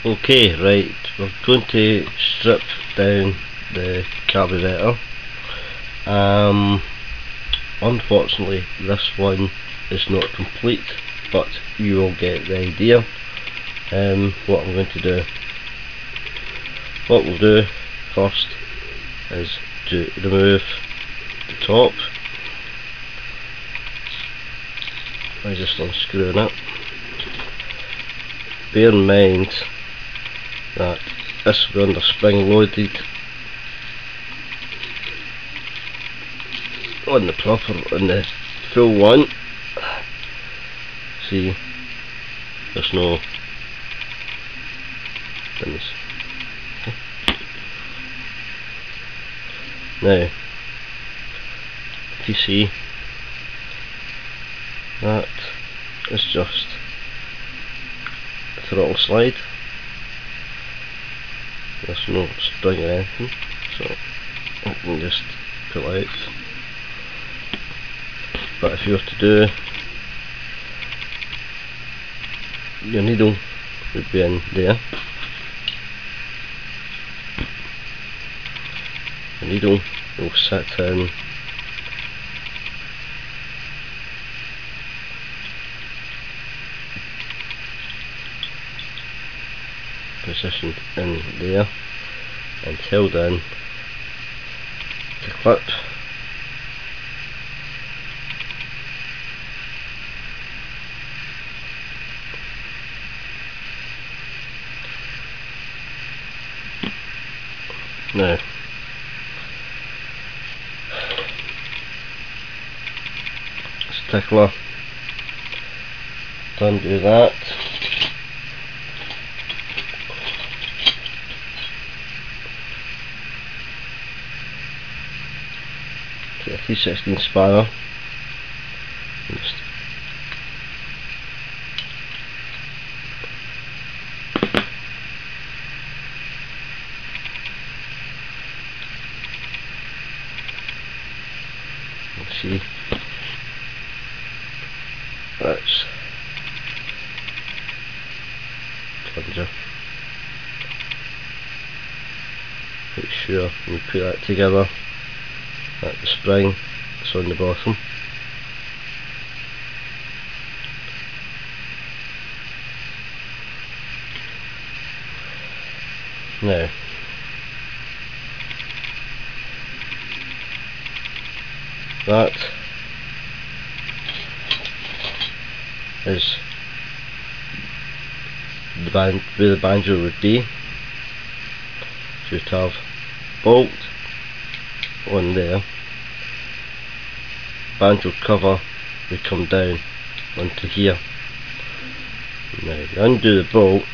Okay, right, we're going to strip down the carburettor. Unfortunately this one is not complete, but you will get the idea. What I'm going to do, what we'll do first is to remove the top by just unscrewing it. Bear in mind that this will be under spring loaded on the full one. See, there's no things. Now, if you see, that is just a throttle slide. There's no spring or anything, so I can just pull out. But if you were to do, your needle would be in there. The needle will sit in position in there and held in the clip. Now, stickler to undo that. Get a 3/16 spanner. Just see, that's plunger. Make sure when you put that together that the spring is on the bottom. Now, that is where the banjo would be. Should have bolt on there. Banjo cover would come down onto here. Now you undo the bolt,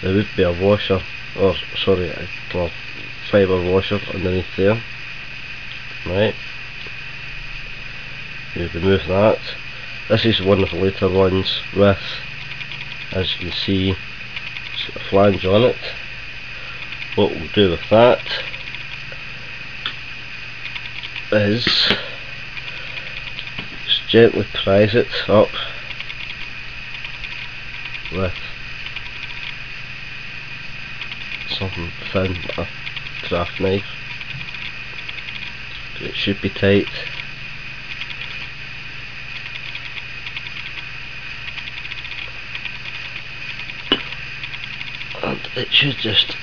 there would be a washer, or sorry, a fibre washer underneath there. Right, you remove that. This is one of the later ones with, as you can see, it's got a flange on it. What we'll do with that is just gently prise it up with something thin, a craft knife. It should be tight. And it should just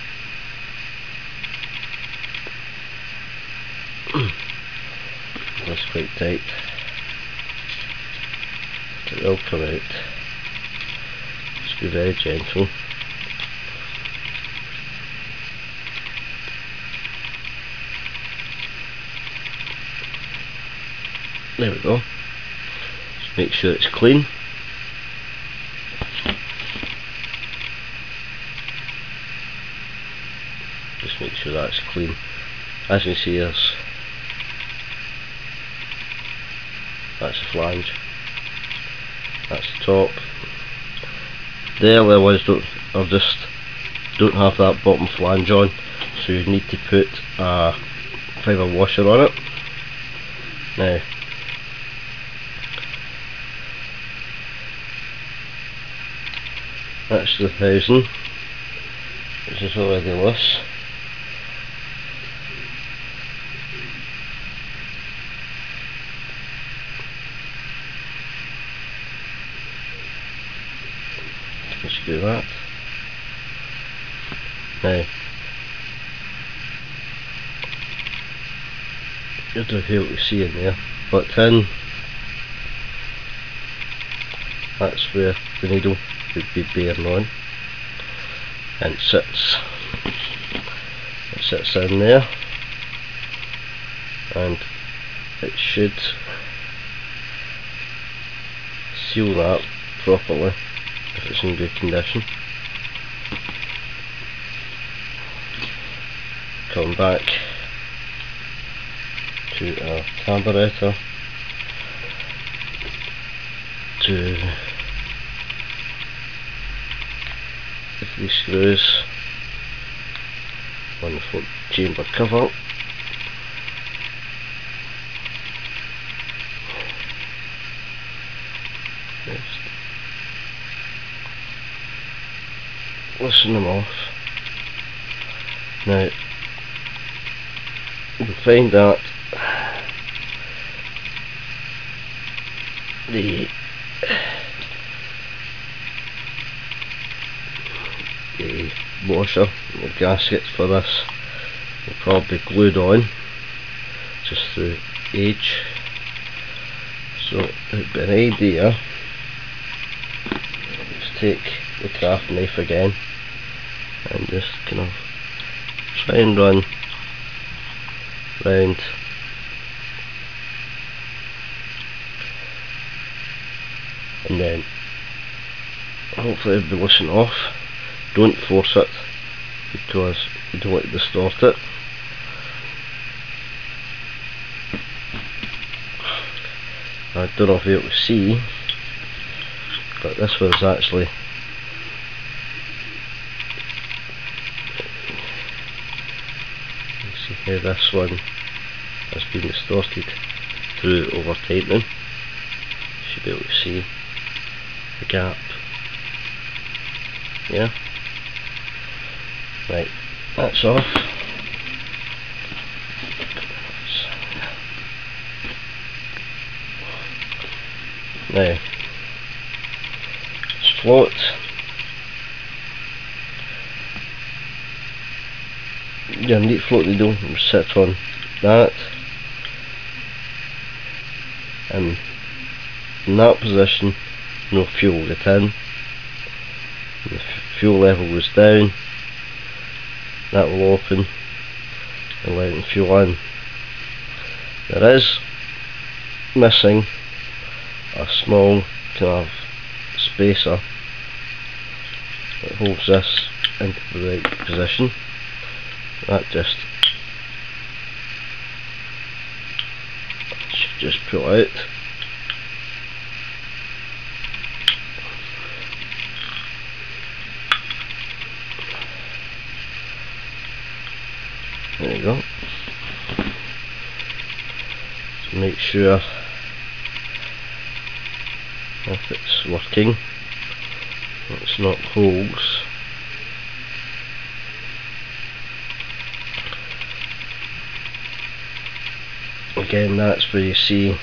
that's quite tight. It will come out. Just be very gentle. There we go. Just make sure it's clean. Just make sure that's clean. As you can see, that's the flange. That's the top. The earlier ones don't have that bottom flange on, so you need to put a fibre washer on it. Now, That's the 1000, which is already loose. Let's do that. Now, you don't be able to see in there, but then that's where the needle would be bearing on, and it sits in there, and it should seal that properly if it's in good condition. Come back to our carburetor to the 3 screws on the front chamber cover. Just loosen them off. Now you'll find that the washer, the gasket for this, will probably be glued on just through edge, so it would be an idea just take the craft knife again and just kind of try and run round and then hopefully it'll be loosened off. Don't force it because you don't want to distort it. I don't know if you'll be able to see, but this one's actually see how this one has been distorted through over tightening. You should be able to see the gap. Yeah. Right, that's off. Now, it's float. Your neat float needle will sit on that, and in that position no fuel will get in. The fuel level goes down, that will open and let the fuel in. There is missing a small kind of spacer that holds this into the right position. That should just pull out. There you go. So make sure if it's working, it's not holes. Again, that's where you see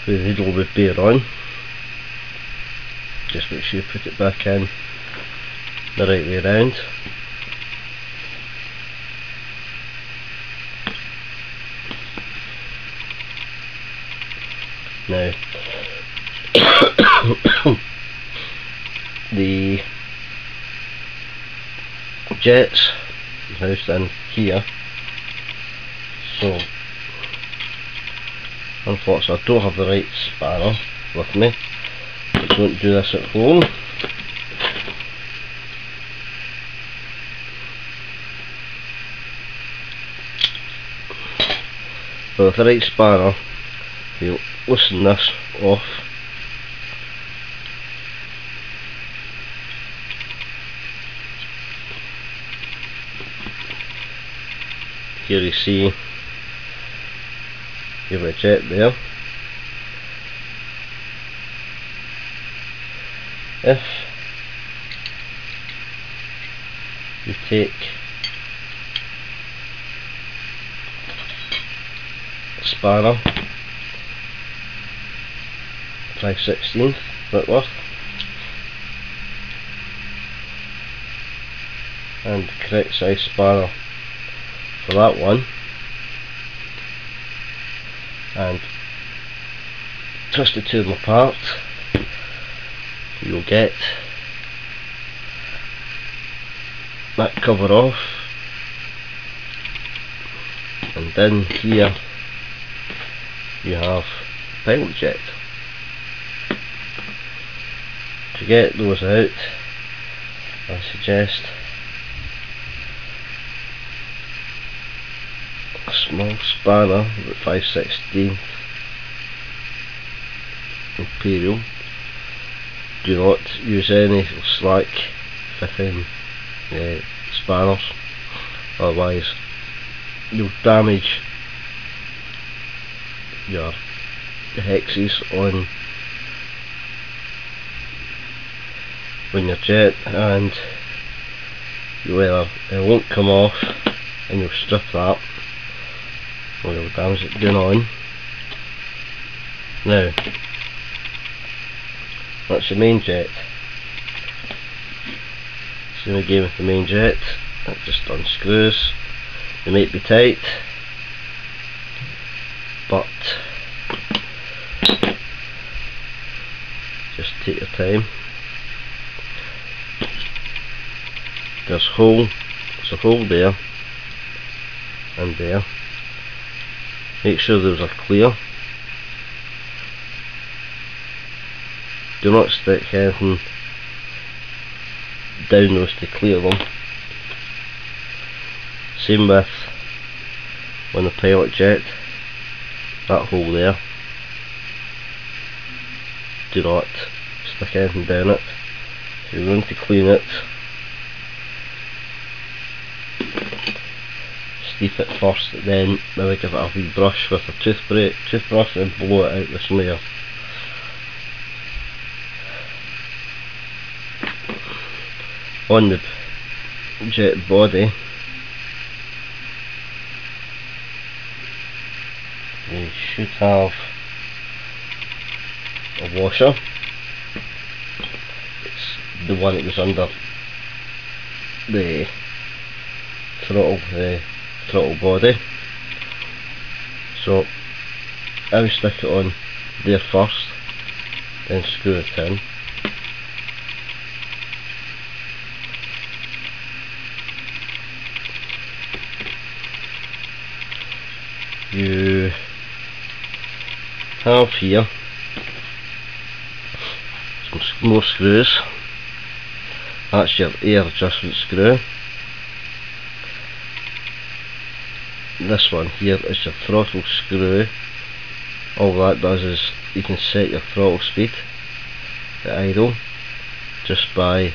where the needle would bear on. Just make sure you put it back in the right way around. Now the jets are housed in here, so unfortunately I don't have the right spanner with me. I don't do this at home. But with the right spanner, you loosen this off. Here you see you have a jet there, If you take a spanner 5/16 Whitworth and the correct size spanner for that one, and twist the two of them apart, you'll get that cover off, and then here you have pilot jet. To get those out, I suggest a small spanner with 5/16 Imperial. Do not use any slack fitting spanners, otherwise you'll damage your hexes on when your jet, and it won't come off and you'll strip that, or you'll damage it going on. Now that's your main jet. Same again with the main jet, that just unscrews. They might be tight, but just take your time. There's a hole there and there. Make sure those are clear. Do not stick anything down those to clear them. Same with on the pilot jet, that hole there. Do not stick anything down it. If you're going to clean it, steep it first, then maybe give it a wee brush with a toothbrush and blow it out this layer. On the jet body, you should have a washer. It's the one that was under the throttle body, so I would stick it on there first, then screw it in. You have here some more screws. That's your air adjustment screw. This one here is your throttle screw. All that does is you can set your throttle speed to idle just by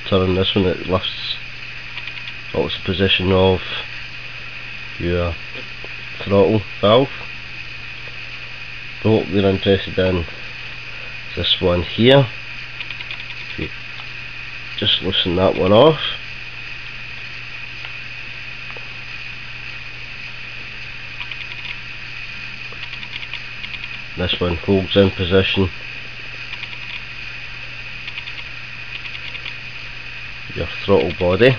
turning this one. It lifts what's the position of your throttle valve. But what we're interested in is this one here. If you just loosen that one off, this one holds in position your throttle body.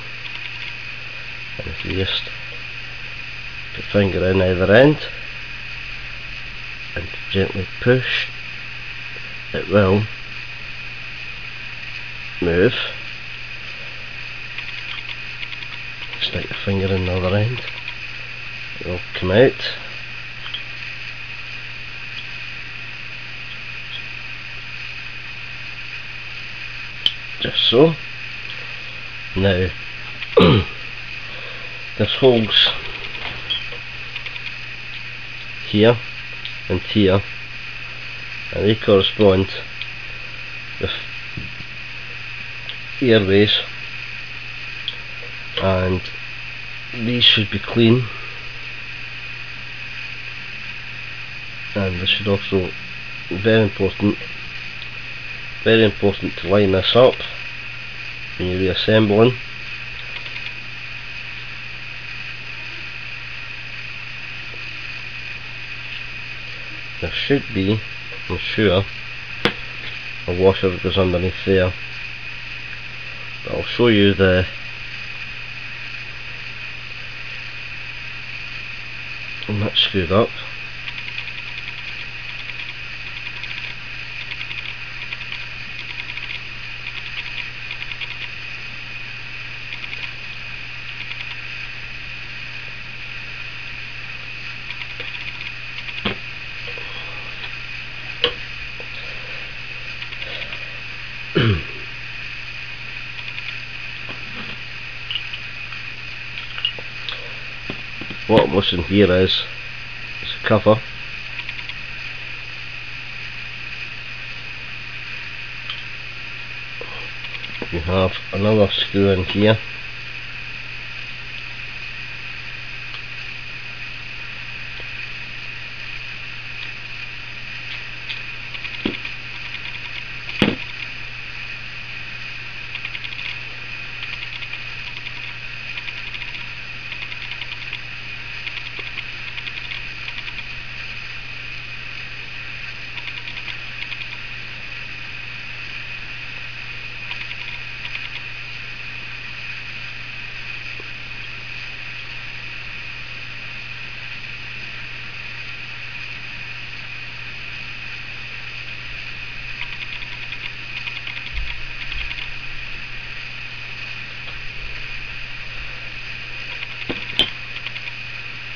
And if you just put your finger in either end and gently push, it will move. Stick your finger in the other end, it will come out. Just so. Now there's holes here and here, and they correspond with airways, and these should be clean, and this should also very important to line this up when you're reassembling. There should be, I'm sure, a washer that goes underneath there, but I'll show you the that's screwed up. What I'm missing here is a cover. You have another screw in here.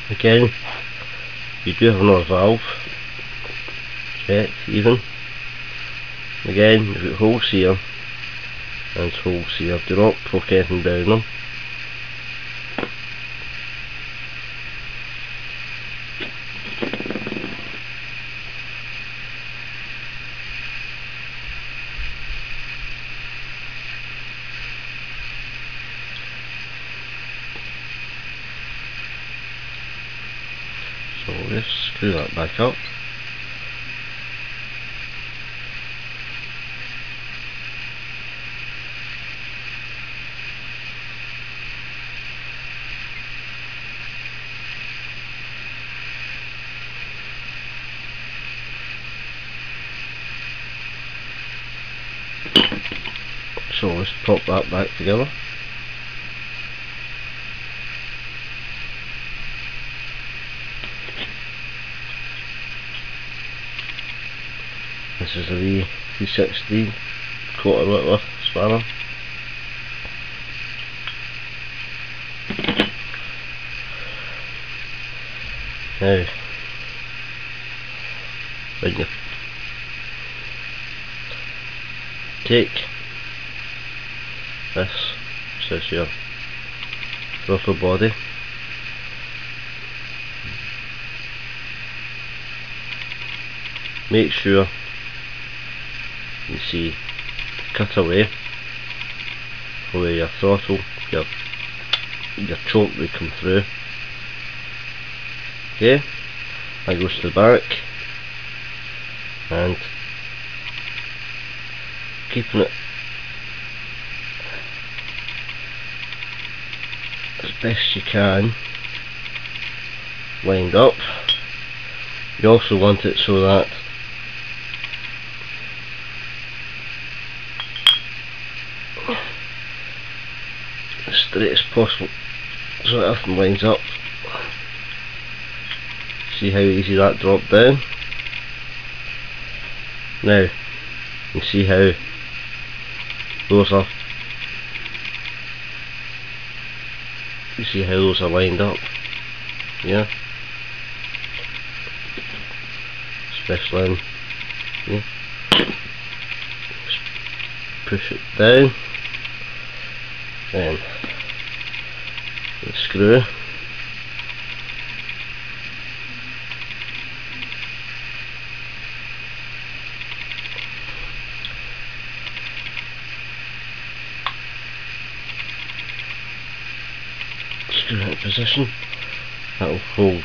Again, you do have another valve, check even. Again, you've got holes here and holes here. Do not poke anything down them. So let's screw that back up. So let's pop that back together. This is a V360 quarter Whitworth spanner. Now, when you take this, so it's your throttle body, make sure you see cut away where your throttle, your choke would come through. Okay, that goes to the back, and keeping it as best you can lined up. You also want it so that as straight as possible, so that everything lines up. See how easy that dropped down? Now you can see how those are, you see how those are lined up, yeah, especially in, yeah. Just push it down, then the screw, screw into position. That will hold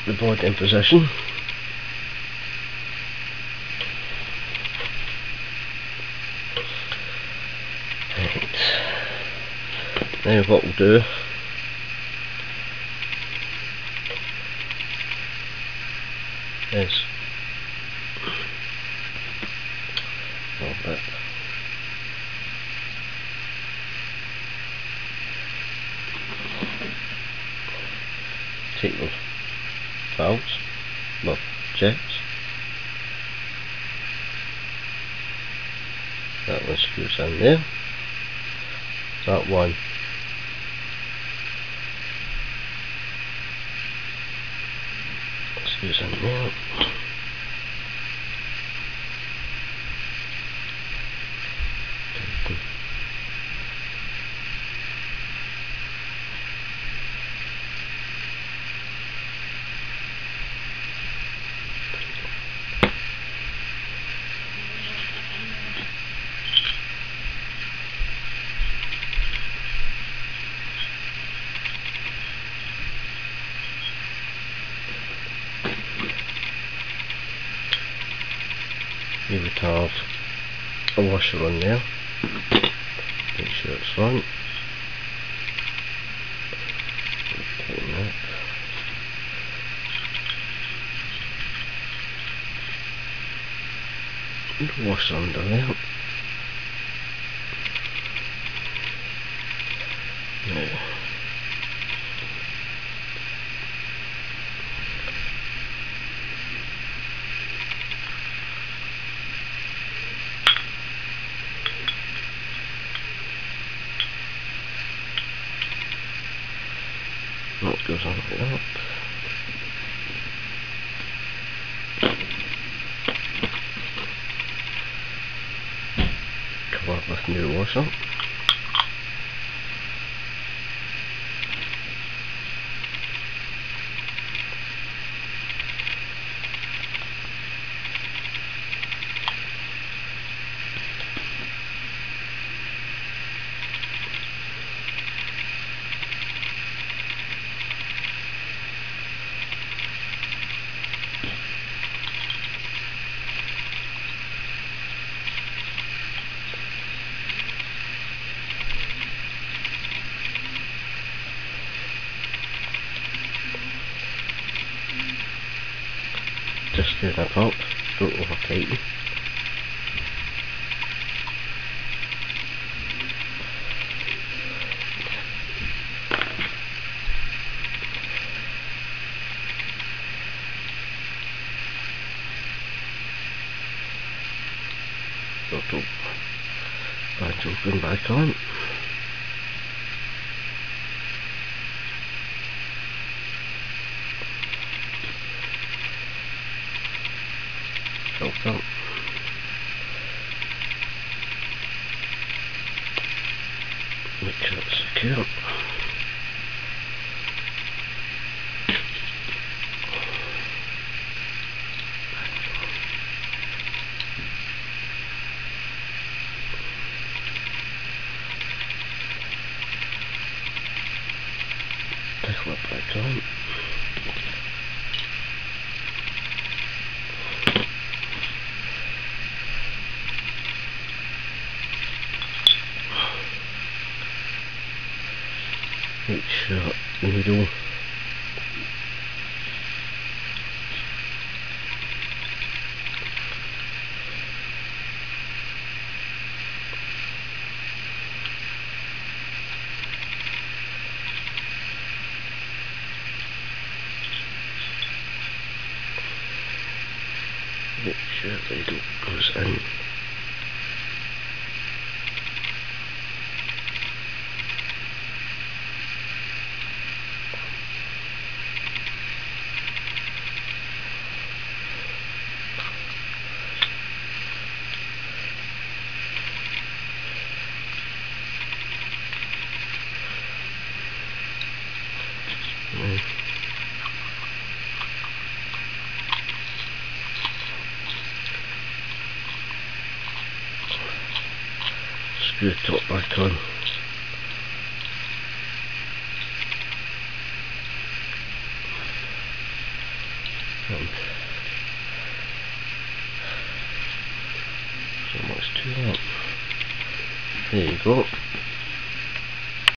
the body in position. Right. Now what we'll do is a little bit take those valves, well, jets. That one screws in there. That one screws in there. You would have a washer on there, make sure it's on. Tighten that. And washer under there. Now, that goes on like that. Cover it with new washer. Just do that up, don't over tighten. Don't badge open back on. Filter. Make sure it's secure. Tickle it back on. Make sure the needle make sure the needle goes in. Screw the top back on. and so much to that. There you go.